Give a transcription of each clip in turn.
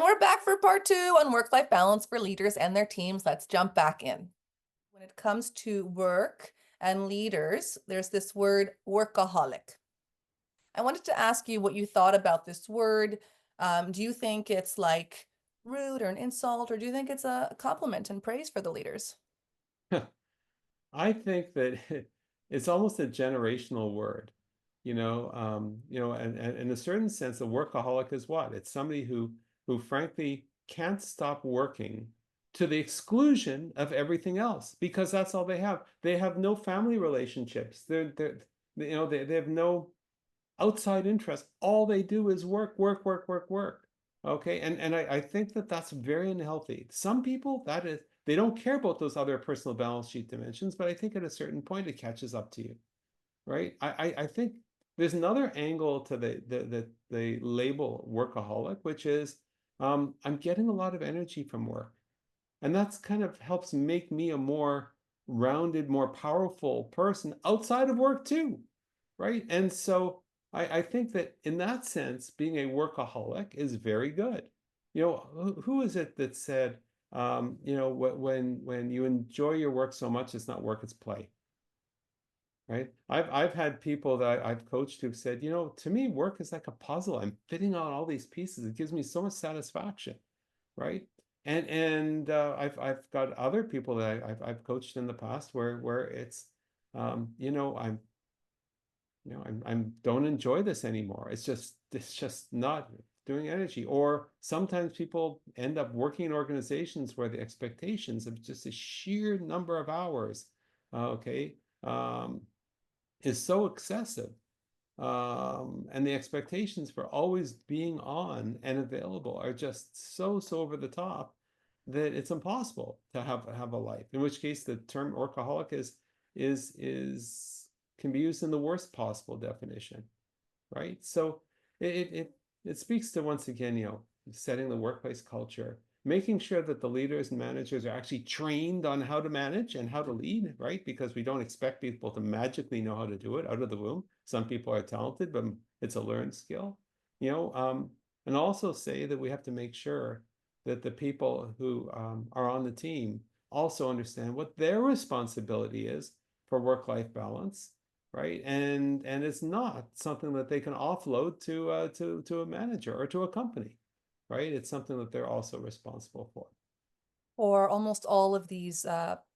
And we're back for part two on work-life balance for leaders and their teams. Let's jump back in. When it comes to work and leaders, there's this word workaholic. I wanted to ask you what you thought about this word. Do you think it's like rude or an insult, or do you think it's a compliment and praise for the leaders? I think that it's almost a generational word, and in a certain sense, a workaholic is what? It's somebody who frankly can't stop working to the exclusion of everything else because that's all they have. They have no family relationships. They have no outside interest. All they do is work, work, work, work, work. Okay, and I think that that's very unhealthy. Some people, that is, they don't care about those other personal balance sheet dimensions, but I think at a certain point it catches up to you, right? I think there's another angle to the label workaholic, which is I'm getting a lot of energy from work, and that's kind of helps make me a more rounded, more powerful person outside of work too, right? And so I think that in that sense, being a workaholic is very good. Who is it that said, when you enjoy your work so much, it's not work, it's play, right? I've had people that I've coached who've said, to me, work is like a puzzle. I'm fitting out all these pieces. It gives me so much satisfaction, right? And I've got other people that I've coached in the past where it's, I'm I'm don't enjoy this anymore. It's just not doing energy. Or sometimes people end up working in organizations where the expectations of just a sheer number of hours, okay, is so excessive. And the expectations for always being on and available are just so over the top that it's impossible to have a life. In which case, the term workaholic is can be used in the worst possible definition, right? So it speaks to, once again, setting the workplace culture, making sure that the leaders and managers are actually trained on how to manage and how to lead, right? Because we don't expect people to magically know how to do it out of the womb. Some people are talented, but it's a learned skill, you know. And also say that we have to make sure that the people who are on the team also understand what their responsibility is for work-life balance, right? And it's not something that they can offload to a manager or to a company, right? It's something that they're also responsible for. For almost all of these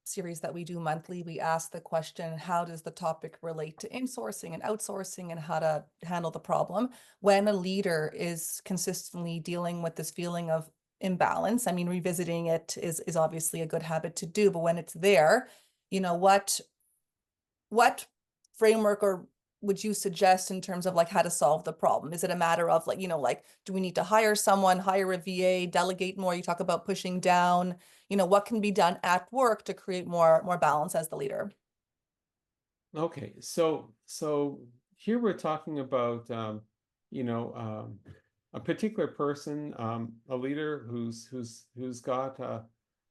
series that we do monthly, we ask the question, how does the topic relate to insourcing and outsourcing and how to handle the problem when a leader is consistently dealing with this feeling of imbalance? I mean, revisiting it is obviously a good habit to do, but when it's there, what framework or would you suggest in terms of like how to solve the problem? Is it a matter of like, do we need to hire someone, hire a VA, delegate more? You talk about pushing down, what can be done at work to create more balance as the leader? Okay, so here we're talking about you know um, a particular person, a leader who's got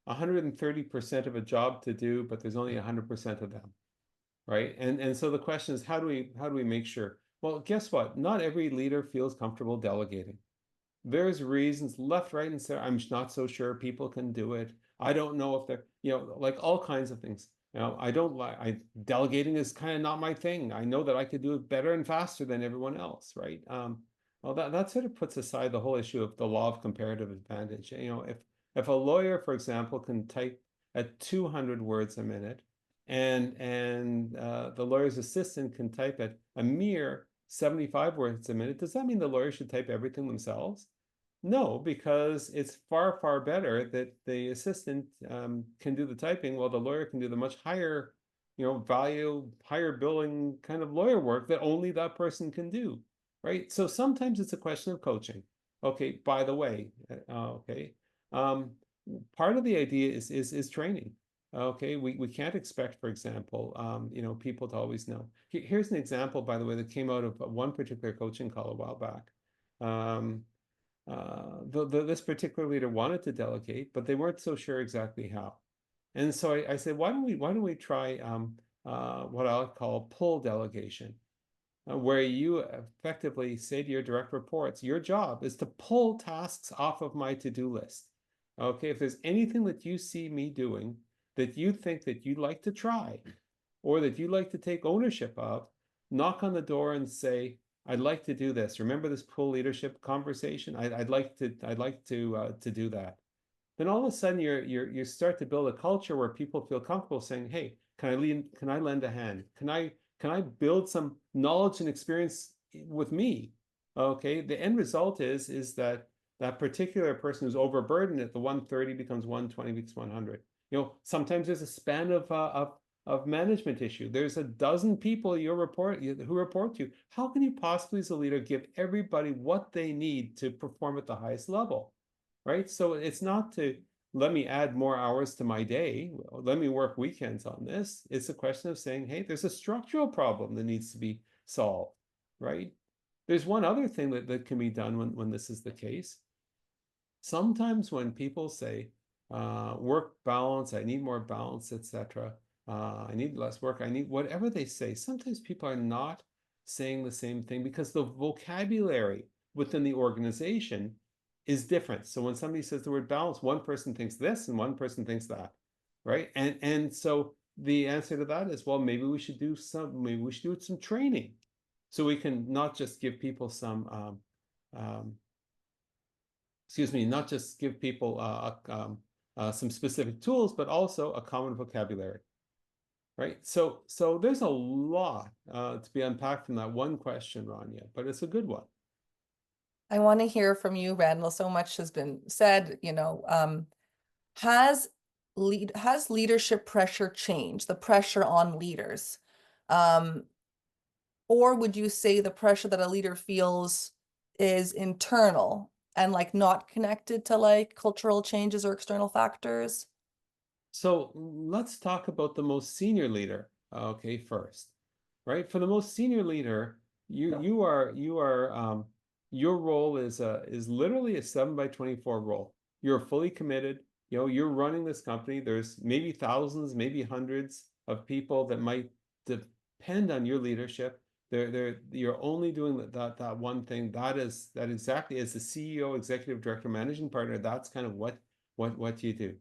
130% of a job to do, but there's only 100% of them, right? And so the question is, how do we make sure? Well, guess what? Not every leader feels comfortable delegating. There's reasons left, right, and center. I'm not so sure people can do it. I don't know if they're, like all kinds of things. I don't like, delegating is kind of not my thing. I know that I could do it better and faster than everyone else, right? Well, that sort of puts aside the whole issue of the law of comparative advantage. If a lawyer, for example, can type at 200 words a minute, and the lawyer's assistant can type at a mere 75 words a minute, does that mean the lawyer should type everything themselves? No, because it's far, far better that the assistant can do the typing while the lawyer can do the much higher, value, higher billing kind of lawyer work that only that person can do, right? So sometimes it's a question of coaching. Okay, by the way, okay, um, part of the idea is training. Okay, we can't expect, for example, people to always know. Here's an example, by the way, that came out of one particular coaching call a while back. Um, this particular leader wanted to delegate, but they weren't so sure exactly how. And so I said, why don't we try what I'll call pull delegation? where you effectively say to your direct reports, your job is to pull tasks off of my to-do list. Okay, if there's anything that you see me doing that you think that you'd like to try or that you'd like to take ownership of, knock on the door and say, I'd like to do this. Remember this cool leadership conversation? I'd like to do that. Then all of a sudden you start to build a culture where people feel comfortable saying, hey, can I lend a hand? Can I build some knowledge and experience with me? Okay, the end result is that that particular person who's overburdened at the 130 becomes 120, becomes 100. You know, sometimes there's a span of management issue. There's a dozen people who report to you. How can you possibly, as a leader, give everybody what they need to perform at the highest level? Right? So it's not to let me add more hours to my day, let me work weekends on this. It's a question of saying, hey, there's a structural problem that needs to be solved, right? There's one other thing that can be done when this is the case. Sometimes when people say, work balance, I need more balance, etc., I need less work, I need whatever they say, sometimes people are not saying the same thing because the vocabulary within the organization is different. So when somebody says the word balance, one person thinks this and one person thinks that, right? And so the answer to that is, well, maybe we should do some training, so we can not just give people not just give people some specific tools, but also a common vocabulary, right? So there's a lot to be unpacked from that one question, Rania, but it's a good one. I want to hear from you, Randall. So much has been said, has has leadership pressure changed, the pressure on leaders? Or would you say the pressure that a leader feels is internal and like not connected to like cultural changes or external factors? So let's talk about the most senior leader, okay, first, right? For the most senior leader, your role is literally a 7 by 24 role. You're fully committed. You know, you're running this company. There's maybe thousands, maybe hundreds of people that might depend on your leadership. You're only doing that one thing. That exactly, as the CEO, executive director, managing partner, that's kind of what you do.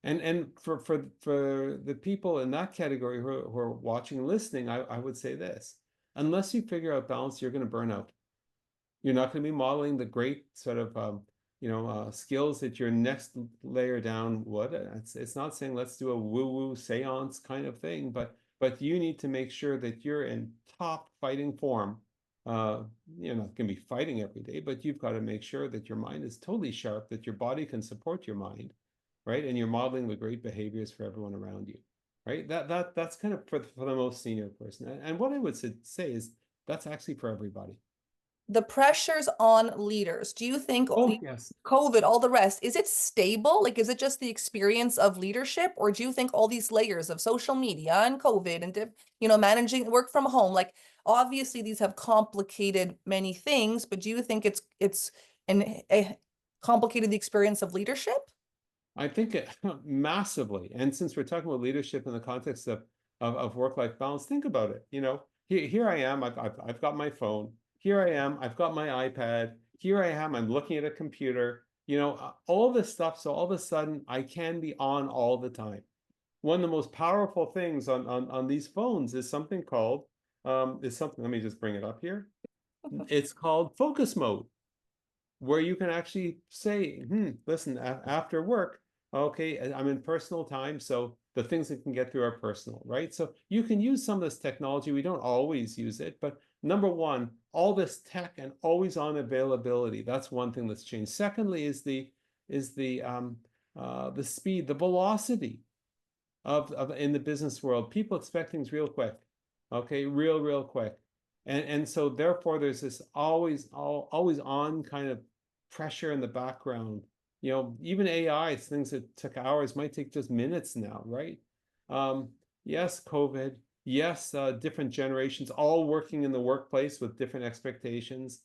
And for the people in that category who are watching and listening, I would say this: unless you figure out balance, you're going to burn out. You're not going to be modeling the great sort of skills that your next layer down would. It's not saying let's do a woo-woo seance kind of thing, but you need to make sure that you're in top fighting form. You're not going to be fighting every day, but you've got to make sure that your mind is totally sharp, that your body can support your mind, right? And you're modeling the great behaviors for everyone around you, right? That's kind of for the most senior person. And what I would say is that's actually for everybody. The pressures on leaders, do you think Oh, yes. COVID, all the rest, is it stable? Like, is it just the experience of leadership, or do you think all these layers of social media and COVID and, managing work from home, like obviously these have complicated many things, but do you think it's complicated the experience of leadership? I think it massively. And since we're talking about leadership in the context of work-life balance, think about it. You know, here I am. I've got my phone. Here I am. I've got my iPad. Here I am. I'm looking at a computer. You know, all this stuff. So all of a sudden, I can be on all the time. One of the most powerful things on these phones is something called Let me just bring it up here. It's called focus mode, where you can actually say, listen, after work, okay, I'm in personal time, so the things that can get through are personal, right? So you can use some of this technology. We don't always use it, but number one, all this tech and always on availability, that's one thing that's changed. Secondly is the speed, the velocity of in the business world. People expect things real quick, okay, real quick. And so therefore there's this always on kind of pressure in the background. You know, even AI, things that took hours might take just minutes now, right? Yes, COVID, yes, different generations all working in the workplace with different expectations.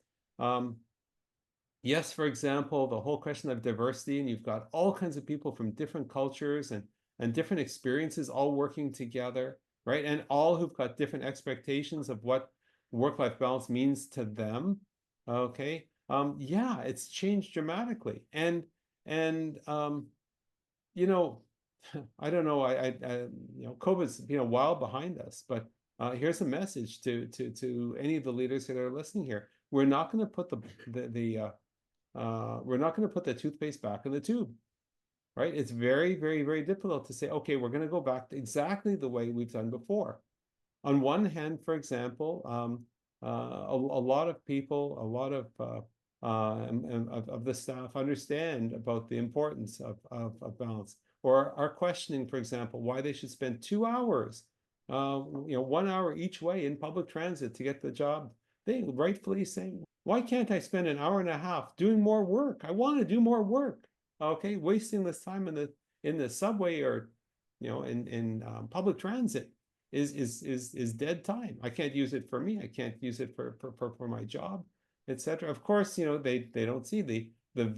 Yes, for example, the whole question of diversity, and you've got all kinds of people from different cultures and different experiences all working together, right? And all who've got different expectations of work-life balance means to them. Okay. Yeah, it's changed dramatically. And you know, I don't know, COVID's a while behind us, but here's a message to any of the leaders that are listening here. We're not going to put we're not going to put the toothpaste back in the tube, right? It's very, very, very difficult to say, okay, we're going to go back to exactly the way we've done before. On one hand, for example, a lot of people, a lot of the staff understand about the importance of balance, or are questioning, for example, why they should spend 2 hours, 1 hour each way in public transit to get the job. They rightfully saying, why can't I spend an hour and a half doing more work? I want to do more work. Okay, wasting this time in the subway or in public transit is dead time. I can't use it for me. I can't use it for my job, etc. Of course, they don't see the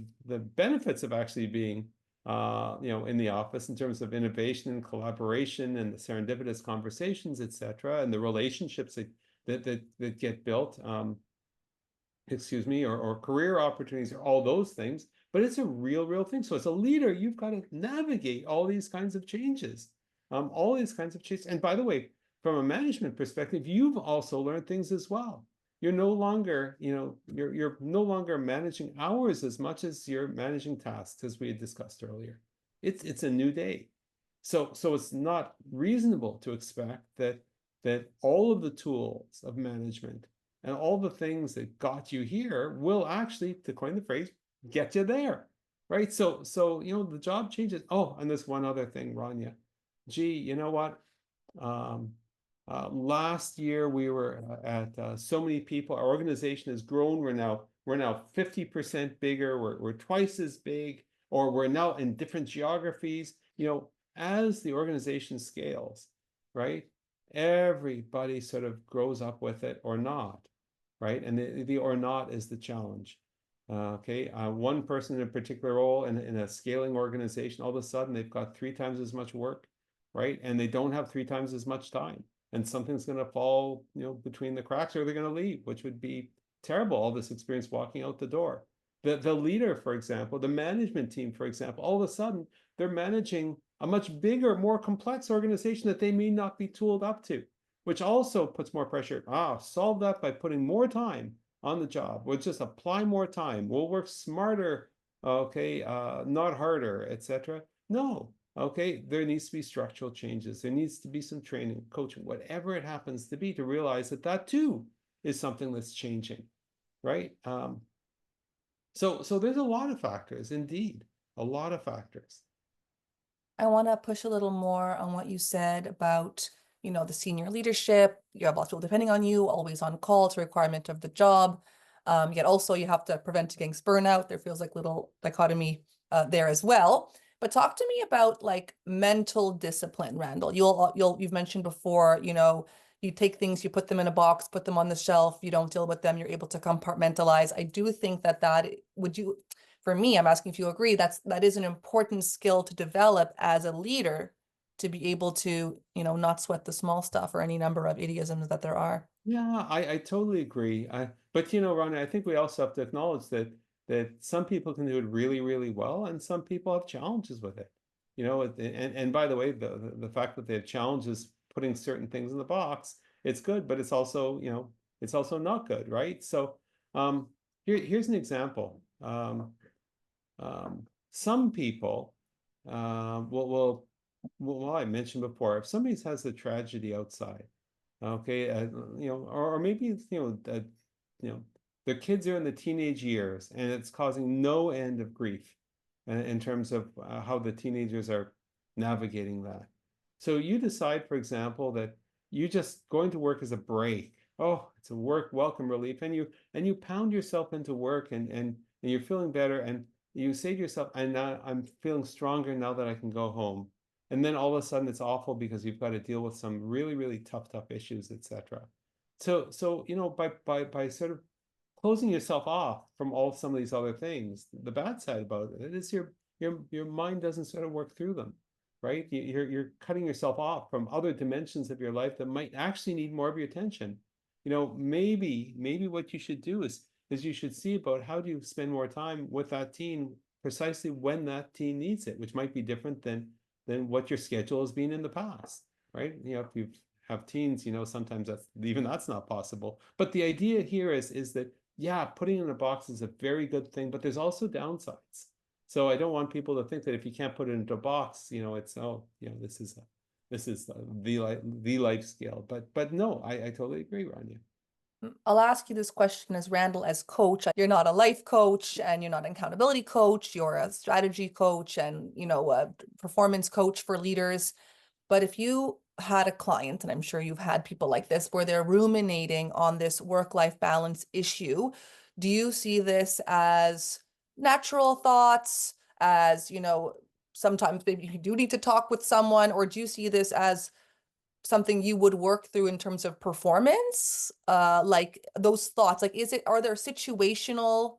benefits of actually being in the office in terms of innovation and collaboration and the serendipitous conversations, etc., and the relationships that get built. Excuse me, or career opportunities, or all those things. But it's a real thing. So as a leader, you've got to navigate all these kinds of changes, all these kinds of changes. And by the way, from a management perspective, you've also learned things as well. You're no longer, you're no longer managing hours as much as you're managing tasks, as we had discussed earlier. It's a new day. So it's not reasonable to expect that all of the tools of management and all the things that got you here will actually, to coin the phrase, get you there, right? So the job changes. Oh, and there's one other thing, Rania. Gee, you know what? Last year we were at so many people. Our organization has grown. We're now 50% bigger. We're twice as big, or we're now in different geographies. As the organization scales, right? Everybody sort of grows up with it or not, right? And the or not is the challenge. Okay, one person in a particular role in a scaling organization, all of a sudden they've got 3 times as much work, right? And they don't have 3 times as much time, and something's going to fall, between the cracks, or they're going to leave, which would be terrible. All this experience walking out the door. The leader, for example, the management team, for example, all of a sudden they're managing a much bigger, more complex organization that they may not be tooled up to, which also puts more pressure. Solve that by putting more time on the job. We'll just apply more time. We'll work smarter, okay, not harder, etc. No, okay, there needs to be structural changes. There needs to be some training, coaching, whatever it happens to be, to realize that too is something that's changing, right? So there's a lot of factors, indeed, a lot of factors. I want to push a little more on what you said about, the senior leadership. You have lots of people depending on you, always on call. It's a requirement of the job. Yet also you have to prevent against burnout. There feels like little dichotomy there as well. But talk to me about like mental discipline, Randall. You've mentioned before, you take things, you put them in a box, put them on the shelf, you don't deal with them, you're able to compartmentalize. I do think for me, I'm asking if you agree, that is an important skill to develop as a leader, to be able to, not sweat the small stuff, or any number of idiosyms that there are. Yeah, I totally agree. But Ronnie, I think we also have to acknowledge that some people can do it really, really well, and some people have challenges with it. And by the way, the fact that they have challenges putting certain things in the box, it's good, but it's also, it's also not good, right? So here's an example. Some people well, I mentioned before, if somebody has a tragedy outside, okay, or maybe it's, their kids are in the teenage years and it's causing no end of grief in terms of how the teenagers are navigating that. So you decide, for example, that you just going to work as a break. Oh, it's a work welcome relief, and you pound yourself into work, and you're feeling better, and you say to yourself, I'm feeling stronger now that I can go home. And then all of a sudden it's awful because you've got to deal with some really, really tough issues, etc. So by sort of closing yourself off from some of these other things, the bad side about it is your mind doesn't sort of work through them, right? You're cutting yourself off from other dimensions of your life that might actually need more of your attention. maybe what you should do is you should see about how do you spend more time with that teen precisely when that teen needs it, which might be different than what your schedule has been in the past, right? If you have teens, sometimes that's not possible. But the idea here is that, yeah, putting in a box is a very good thing, but there's also downsides. So I don't want people to think that if you can't put it into a box, it's, this is the life scale. But no, I totally agree, Rania. I'll ask you this question as Randall, as coach. You're not a life coach and you're not an accountability coach. You're a strategy coach and, a performance coach for leaders. But if you had a client, and I'm sure you've had people like this, where they're ruminating on this work-life balance issue, do you see this as natural thoughts, as, sometimes maybe you do need to talk with someone, or do you see this as something you would work through in terms of performance? Like those thoughts, like, are there situational,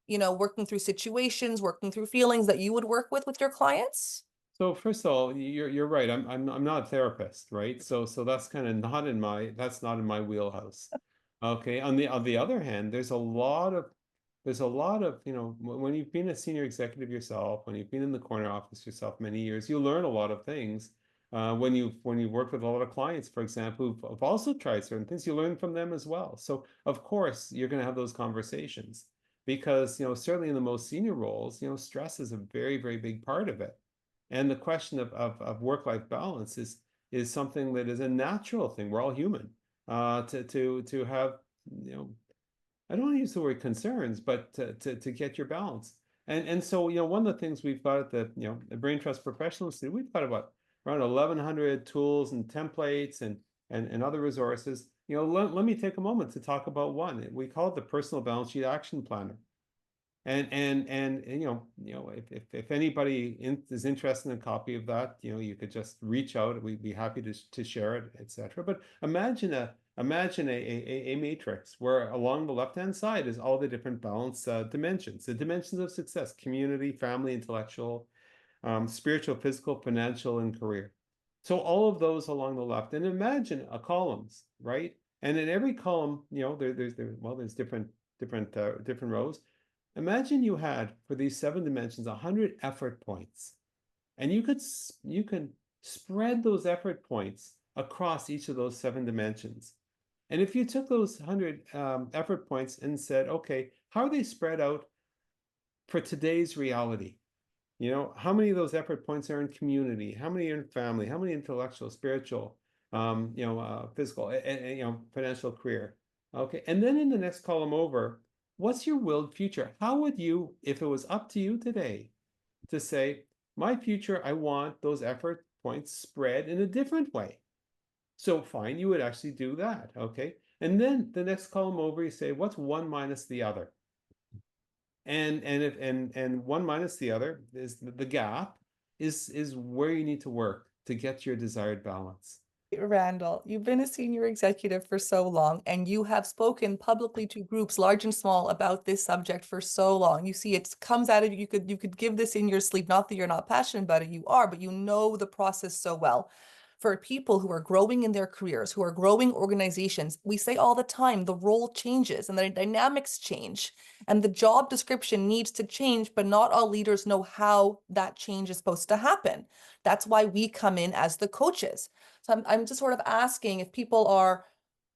working through situations, working through feelings that you would work with your clients? So first of all, you're right. I'm not a therapist, right? So that's kind of not in my wheelhouse. Okay. On the other hand, there's a lot of when you've been a senior executive yourself, when you've been in the corner office yourself many years, you learn a lot of things. When you work with a lot of clients, for example, who've also tried certain things, you learn from them as well. So of course you're going to have those conversations because certainly in the most senior roles, stress is a very, very big part of it. And the question of work-life balance is something that is a natural thing. We're all human. To have, I don't want to use the word concerns, but to get your balance. And so, one of the things we've got at the Brain Trust Professional Institute, we've got about around 1,100 tools and templates and other resources. Let me take a moment to talk about one. We call it the Personal Balance Sheet Action Planner. And if anybody is interested in a copy of that, you could just reach out. We'd be happy to share it, etc. But imagine a matrix where along the left-hand side is all the different balance dimensions, the dimensions of success: community, family, intellectual, spiritual, physical, financial, and career. So all of those along the left, and imagine a columns, right? And in every column, there's different rows. Imagine you had for these 7 dimensions 100 effort points, and you can spread those effort points across each of those 7 dimensions. And if you took those 100 effort points and said, okay, how are they spread out for today's reality? How many of those effort points are in community? How many are in family? How many intellectual, spiritual, physical, and financial, career? Okay, and then in the next column over, what's your willed future? How would you, if it was up to you today, to say, my future, I want those effort points spread in a different way? So fine, you would actually do that, okay? And then the next column over, you say, what's one minus the other? And one minus the other is the gap is where you need to work to get your desired balance. Randall, you've been a senior executive for so long, and you have spoken publicly to groups large and small about this subject for so long. You see, it comes out of you. You could give this in your sleep. Not that you're not passionate about it, you are, but you know the process so well. For people who are growing in their careers, who are growing organizations, we say all the time the role changes and the dynamics change, and the job description needs to change, but not all leaders know how that change is supposed to happen. That's why we come in as the coaches. So I'm just sort of asking, if people are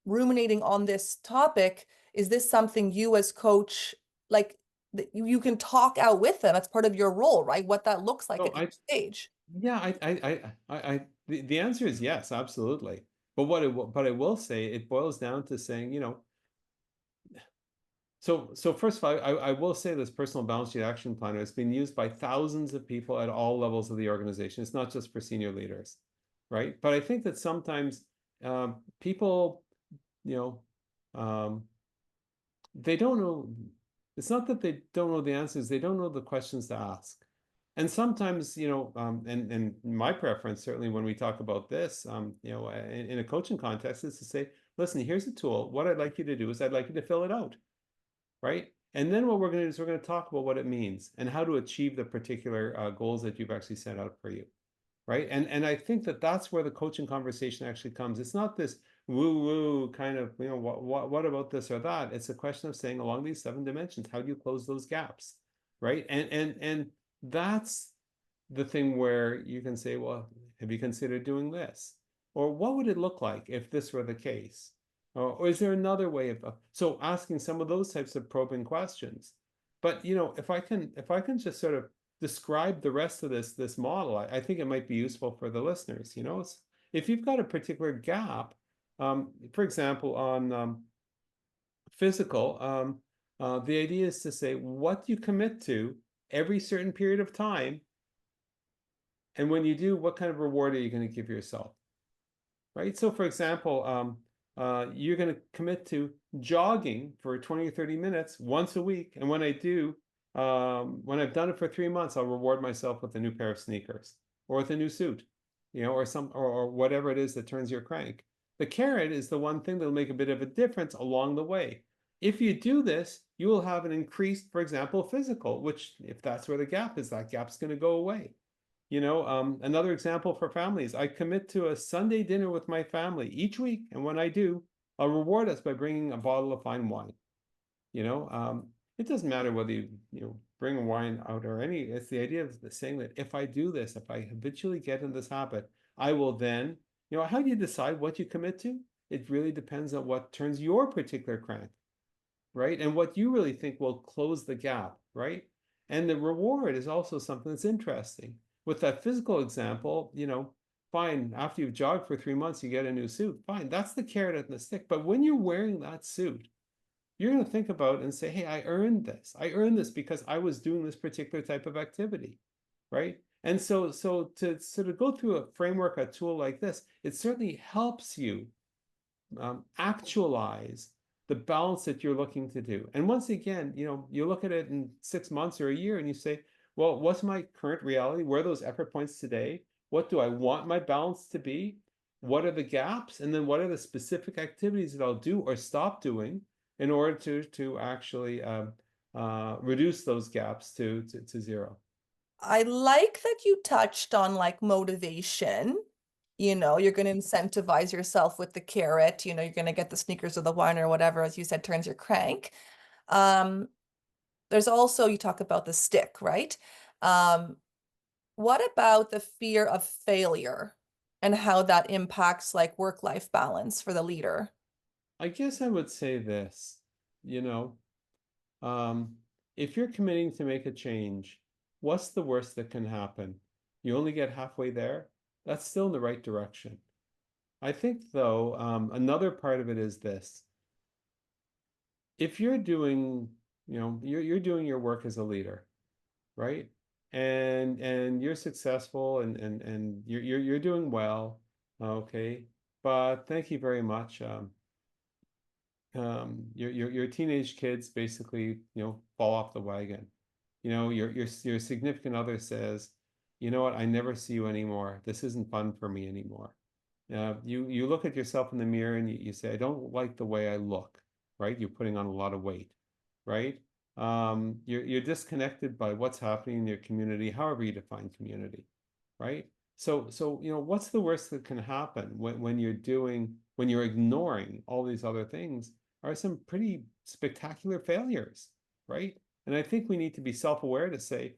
ruminating on this topic, is this something you as coach, like, that you can talk out with them? That's part of your role, right? What that looks like So at each stage. yeah, the answer is yes, absolutely. But I will say it boils down to saying, so first of all, I will say this personal balance sheet action planner has been used by thousands of people at all levels of the organization. It's not just for senior leaders, right? But I think that sometimes people, you know, um, they don't know. It's not that they don't know the answers; they don't know the questions to ask. And sometimes, and my preference certainly when we talk about this, in a coaching context, is to say, listen, here's a tool. What I'd like you to do is I'd like you to fill it out, right? And then what we're going to do is we're going to talk about what it means and how to achieve the particular goals that you've actually set out for you, right? And I think that that's where the coaching conversation actually comes. It's not this woo kind of, what about this or that. It's a question of saying along these 7 dimensions, how do you close those gaps, right? And that's the thing where you can say, well, have you considered doing this? Or what would it look like if this were the case? Or is there another way of, so asking some of those types of probing questions. But if I can just sort of describe the rest of this model, I think it might be useful for the listeners. If you've got a particular gap, for example, on physical, the idea is to say what you commit to every certain period of time, and when you do, what kind of reward are you going to give yourself, right? So, for example, you're going to commit to jogging for 20 or 30 minutes once a week, and when I do, when I've done it for 3 months, I'll reward myself with a new pair of sneakers or with a new suit, or whatever it is that turns your crank. The carrot is the one thing that'll make a bit of a difference along the way. If you do this, you will have an increased, for example, physical, which if that's where the gap is, that gap's going to go away. Another example for families, I commit to a Sunday dinner with my family each week. And when I do, I'll reward us by bringing a bottle of fine wine. It doesn't matter whether you bring wine out or it's the idea of saying that if I do this, if I habitually get in this habit, I will then, how do you decide what you commit to? It really depends on what turns your particular crank, right? And what you really think will close the gap, right? And the reward is also something that's interesting. With that physical example, fine, after you've jogged for 3 months, you get a new suit. Fine, that's the carrot and the stick. But when you're wearing that suit, you're going to think about and say, hey, I earned this. I earned this because I was doing this particular type of activity, right? And so to sort of go through a framework, a tool like this, it certainly helps you actualize the balance that you're looking to do. And once again, you look at it in 6 months or a year and you say, well, what's my current reality? Where are those effort points today? What do I want my balance to be? What are the gaps? And then what are the specific activities that I'll do or stop doing in order to actually reduce those gaps to zero? I like that you touched on like motivation. You're going to incentivize yourself with the carrot. You're going to get the sneakers or the wine or whatever, as you said, turns your crank. Um, there's also, you talk about the stick, right? Um, what about the fear of failure and how that impacts like work-life balance for the leader? I guess I would say this, you know, Um, if you're committing to make a change, what's the worst that can happen? You only get halfway there. That's still in the right direction. I think, though, another part of it is this. If you're doing, you're doing your work as a leader, right? And you're successful and you're doing well, okay? But thank you very much. Your teenage kids basically fall off the wagon. Your significant other says, you know what, I never see you anymore, this isn't fun for me anymore. You look at yourself in the mirror and you say, I don't like the way I look, right? You're putting on a lot of weight, right? You're disconnected by what's happening in your community, however you define community, right? So what's the worst that can happen when you're ignoring all these other things are some pretty spectacular failures, right? And I think we need to be self-aware to say,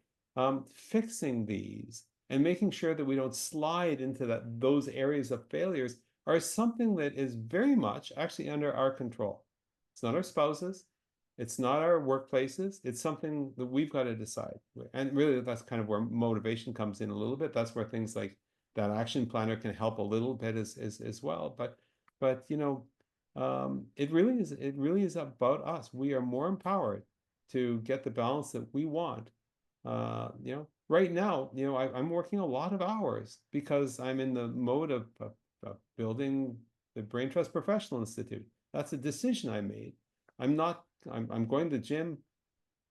fixing these and making sure that we don't slide into those areas of failures are something that is very much actually under our control. It's not our spouses, it's not our workplaces. It's something that we've got to decide. And really, that's kind of where motivation comes in a little bit. That's where things like that action planner can help a little bit as well. But it really is about us. We are more empowered to get the balance that we want. Right now, I'm working a lot of hours because I'm in the mode of building the Brain Trust Professional Institute. That's a decision I made. I'm going to the gym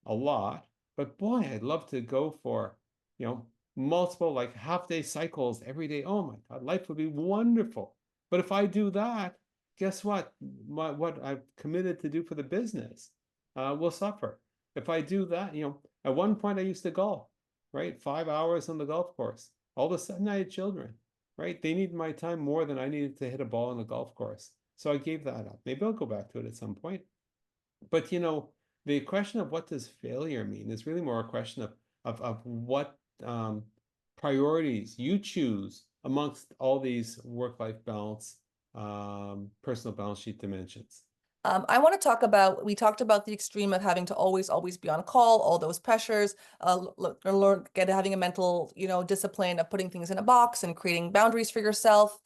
a lot, but boy, I'd love to go for, multiple like half-day cycles every day. Oh my God, life would be wonderful. But if I do that, guess what? What I've committed to do for the business will suffer. If I do that, at one point I used to golf, right? 5 hours on the golf course. All of a sudden I had children, right? They need my time more than I needed to hit a ball on the golf course. So I gave that up. Maybe I'll go back to it at some point. But the question of what does failure mean is really more a question of what priorities you choose amongst all these work-life balance, personal balance sheet dimensions. I want to talk about, we talked about the extreme of having to always be on call, all those pressures, having a mental, discipline of putting things in a box and creating boundaries for yourself.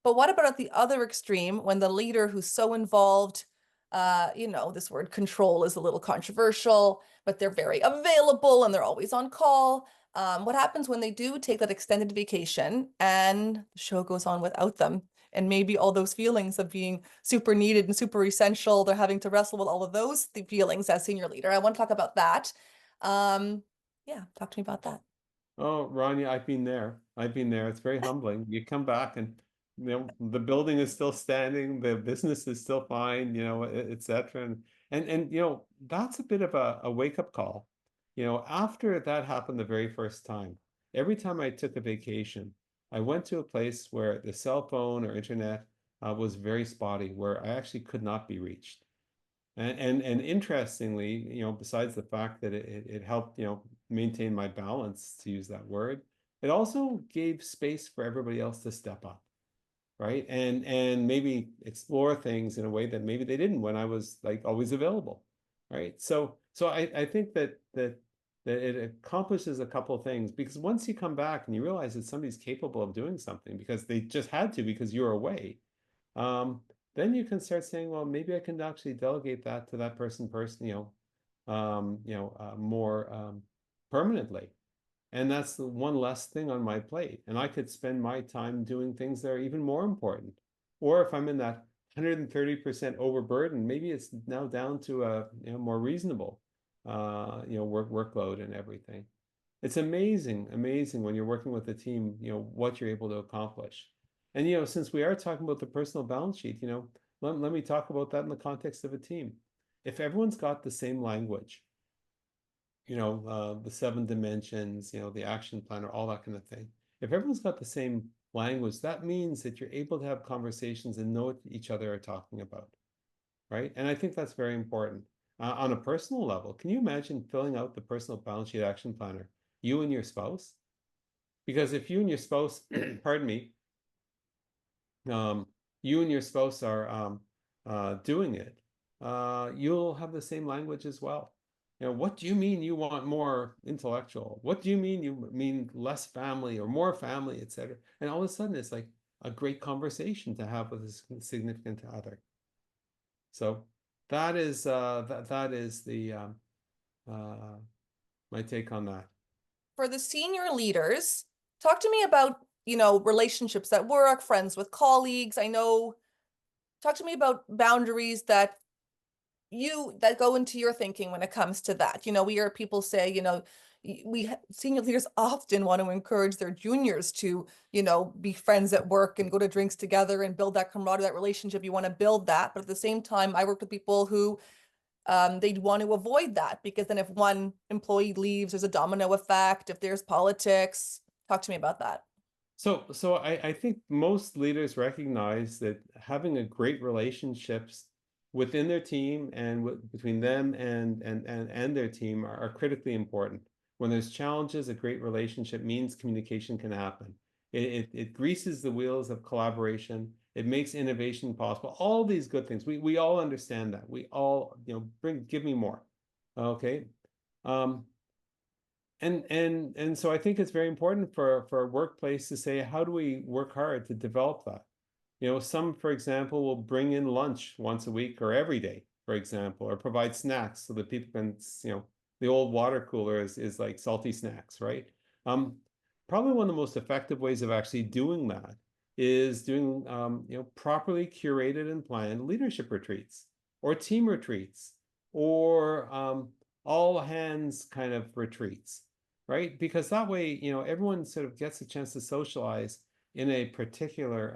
But what about at the other extreme when the leader who's so involved, this word control is a little controversial, but they're very available and they're always on call. What happens when they do take that extended vacation and the show goes on without them? And maybe all those feelings of being super needed and super essential, they're having to wrestle with all of those feelings as senior leader. I want to talk about that. Yeah, talk to me about that. Oh, Rania, I've been there. I've been there. It's very humbling. You come back and the building is still standing, the business is still fine, etc. And that's a bit of a wake-up call. After that happened the very first time, every time I took a vacation, I went to a place where the cell phone or internet was very spotty, where I actually could not be reached. And interestingly, besides the fact that it helped, maintain my balance, to use that word, it also gave space for everybody else to step up, right? And maybe explore things in a way that maybe they didn't when I was like always available, right? So I think that it accomplishes a couple of things, because once you come back and you realize that somebody's capable of doing something because they just had to because you're away, um, then you can start saying, well, maybe I can actually delegate that to that person, more permanently. And that's the one less thing on my plate. And I could spend my time doing things that are even more important. Or if I'm in that 130% overburden, maybe it's now down to a more reasonable workload and everything. It's amazing, amazing when you're working with a team, what you're able to accomplish. And since we are talking about the personal balance sheet, let me talk about that in the context of a team. If everyone's got the same language, the 7 dimensions, the action planner, all that kind of thing. If everyone's got the same language, that means that you're able to have conversations and know what each other are talking about, right? And I think that's very important. On a personal level, can you imagine filling out the personal balance sheet action planner, you and your spouse? Because if you and your spouse, pardon me, um, you and your spouse are doing it, you'll have the same language as well. What do you mean you want more intellectual? What do you mean you mean less family or more family, etc.? And all of a sudden, it's like a great conversation to have with a significant other. So that is the my take on that. For the senior leaders, talk to me about, relationships at work, friends with colleagues. Talk to me about boundaries that go into your thinking when it comes to that. We hear people say, senior leaders often want to encourage their juniors to, be friends at work and go to drinks together and build that camaraderie, that relationship. You want to build that. But at the same time, I work with people who they'd want to avoid that, because then if one employee leaves, there's a domino effect. If there's politics, talk to me about that. So I think most leaders recognize that having a great relationships within their team and between them and their team are critically important. When there's challenges, a great relationship means communication can happen. It greases the wheels of collaboration. It makes innovation possible. All these good things. We all understand that. We all, give me more. Okay. Um, and so I think it's very important for a workplace to say, how do we work hard to develop that? Some, for example, will bring in lunch once a week or every day, for example, or provide snacks so that people can, the old water cooler is like salty snacks, right? Um, Probably one of the most effective ways of actually doing that is doing, properly curated and planned leadership retreats or team retreats or all hands kind of retreats, right? Because that way, everyone sort of gets a chance to socialize in a particular,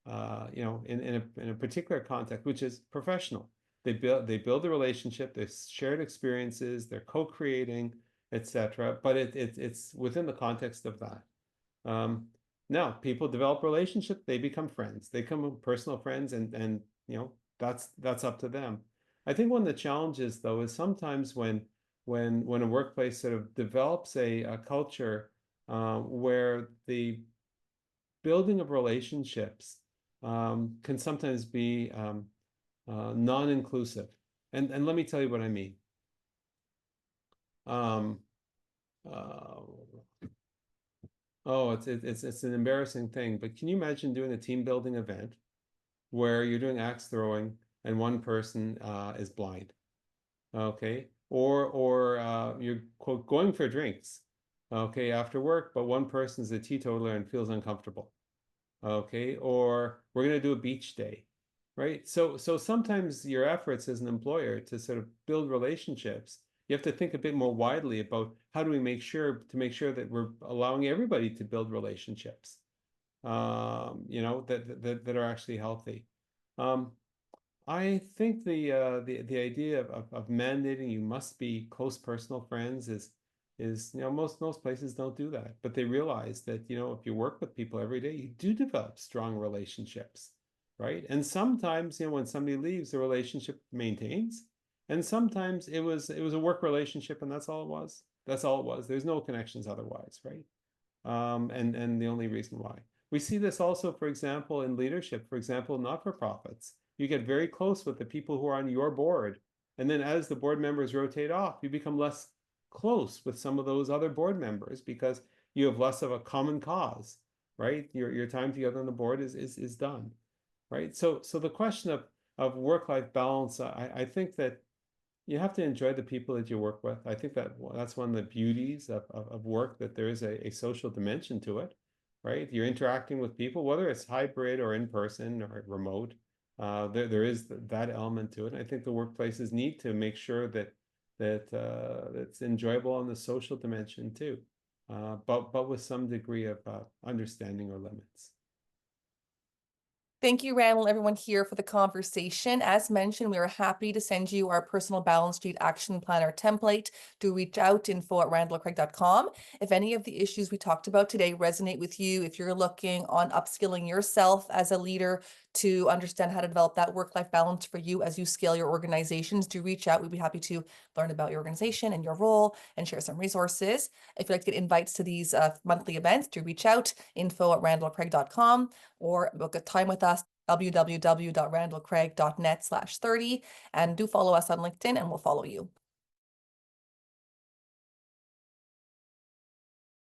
in a particular context, which is professional. They build a relationship, there's shared experiences, they're co-creating, etc. But it's within the context of that. Um, Now people develop relationships, they become friends, they become personal friends, and that's up to them. I think one of the challenges though is sometimes when a workplace sort of develops a culture where the building of relationships can sometimes be non-inclusive. And let me tell you what I mean. Um, uh, oh, it's an embarrassing thing, but can you imagine doing a team building event where you're doing axe throwing and one person is blind? Okay, or you're quote going for drinks, okay, after work, but one person's a teetotaler and feels uncomfortable. Okay, or we're going to do a beach day, right? So sometimes your efforts as an employer to sort of build relationships, you have to think a bit more widely about how do we make sure that we're allowing everybody to build relationships, that are actually healthy. Um, I think the idea of mandating you must be close personal friends is most places don't do that, but they realize that if you work with people every day, you do develop strong relationships, right? And sometimes when somebody leaves, the relationship maintains, and sometimes it was a work relationship, and that's all it was. That's all it was. There's no connections otherwise, right? And the only reason why. We see this also, for example, in leadership, for example, not-for-profits. You get very close with the people who are on your board. And then as the board members rotate off, you become less close with some of those other board members because you have less of a common cause, right? Your time together on the board is done, right? So the question of work-life balance, I think that you have to enjoy the people that you work with. I think that's one of the beauties of work, that there is a social dimension to it, right? You're interacting with people, whether it's hybrid or in person or remote. There is that element to it. And I think the workplaces need to make sure that it's enjoyable on the social dimension too, but with some degree of understanding or limits. Thank you, Randall, and everyone here for the conversation. As mentioned, we are happy to send you our personal balance sheet action planner template. Do reach out, info@randallcraig.com. If any of the issues we talked about today resonate with you, if you're looking on upskilling yourself as a leader to understand how to develop that work-life balance for you as you scale your organizations, do reach out. We'd be happy to learn about your organization and your role and share some resources. If you'd like to get invites to these monthly events, do reach out, info@randallcraig.com, or book a time with us, www.randallcraig.net/30, and do follow us on LinkedIn and we'll follow you.